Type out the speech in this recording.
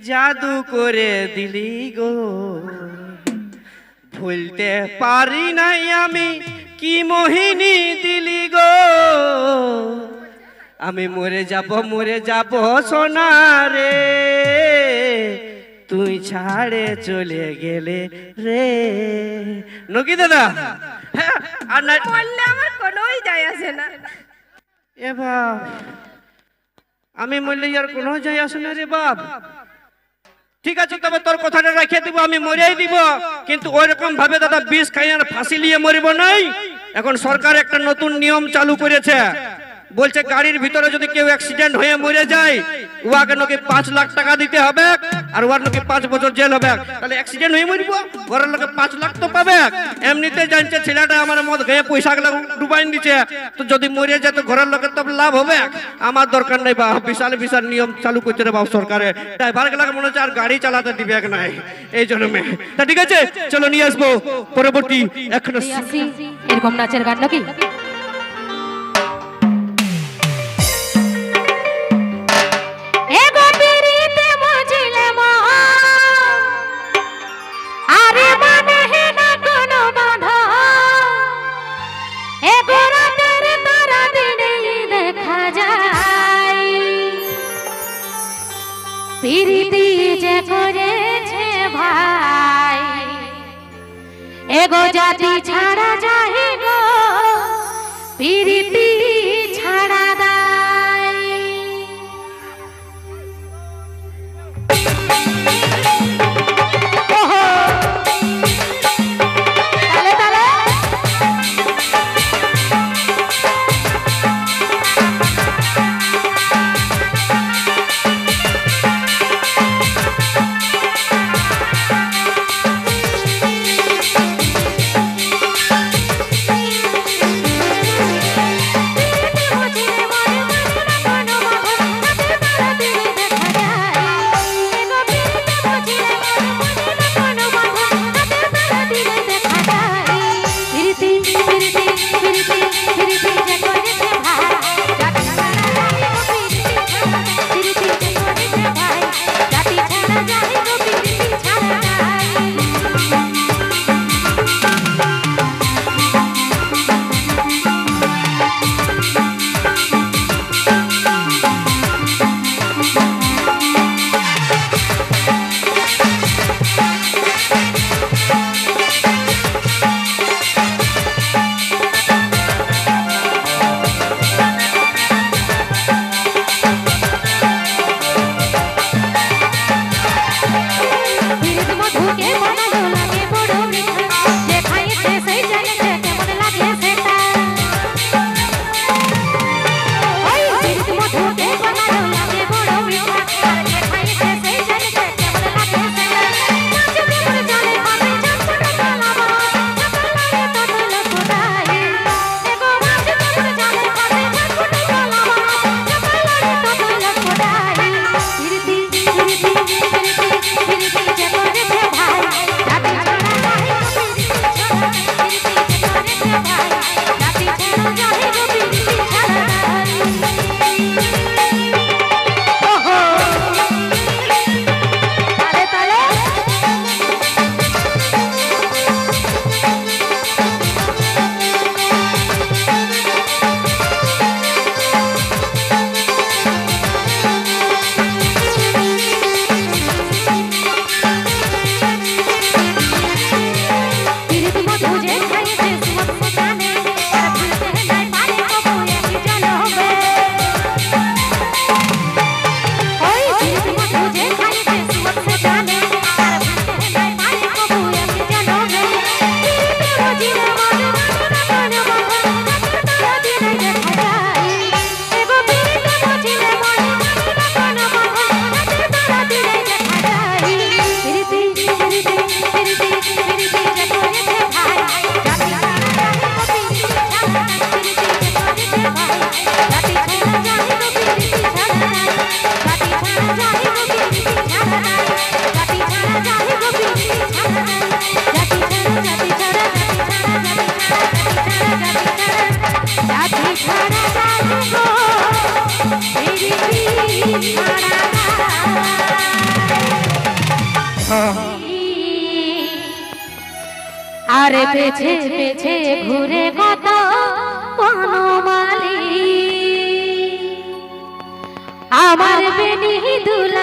জাদু করে দিলি গো, ভুলতে পারি নাই আমি কি মোহিনী দিলি গো। আমি মরে যাব সোনা রে, তুই ছাড়ে চলে গেলে রে। নকি দাদা, হ্যাঁ আর না বললে আমার কোনোই যায় আসে না। এ বাপ, আমি মরলে আর কোনো যায় আসে না রে বাপ। ঠিক আছে, তবে তোর কথাটা রাখিয়ে দিব, আমি মরেই দিব, কিন্তু ওইরকম ভাবে দাদা বিষ খাই আর ফাঁসি নিয়ে মরিব নাই। এখন সরকার একটা নতুন নিয়ম চালু করেছে, বলছে গাড়ির ভিতরে যদি কেউ অ্যাক্সিডেন্ট হয়ে মরে যায় ওয়াকে নাকি 5 লাখ টাকা দিতে হবে আর ওয়ার নাকি 5 বছর জেল হবে। তাহলে অ্যাক্সিডেন্ট হয়ে মরিব, ঘরের লোকে 5 লাখ তো পাবে। এমনিতে জানছে ছেলেটা আমার মদ খেয়ে পয়সা গুলো ডুবাই দিচ্ছে, তো যদি মরে যায় তো ঘরের লোকের তো লাভ হবে। আমার দরকার নাই বা বিশাল বিশাল নিয়ম চালু করছে রে বাবু সরকারে। ড্রাইভার গুলাকে মনে হচ্ছে আর গাড়ি চালাতে দিবে নাই এই জন্মে। তা ঠিক আছে, চলো নিয়ে আসবো পরবর্তী এখনো এরকম নাচের গান নাকি। প্রীতি যে করেছে ভাই এগো জাতি ছাড়া যায় গো, প্রীতি ছাড়া দায়। ছাড়া আরে পেছে পেছে ঘুরে কত বনমালী আমার বেনি দুলা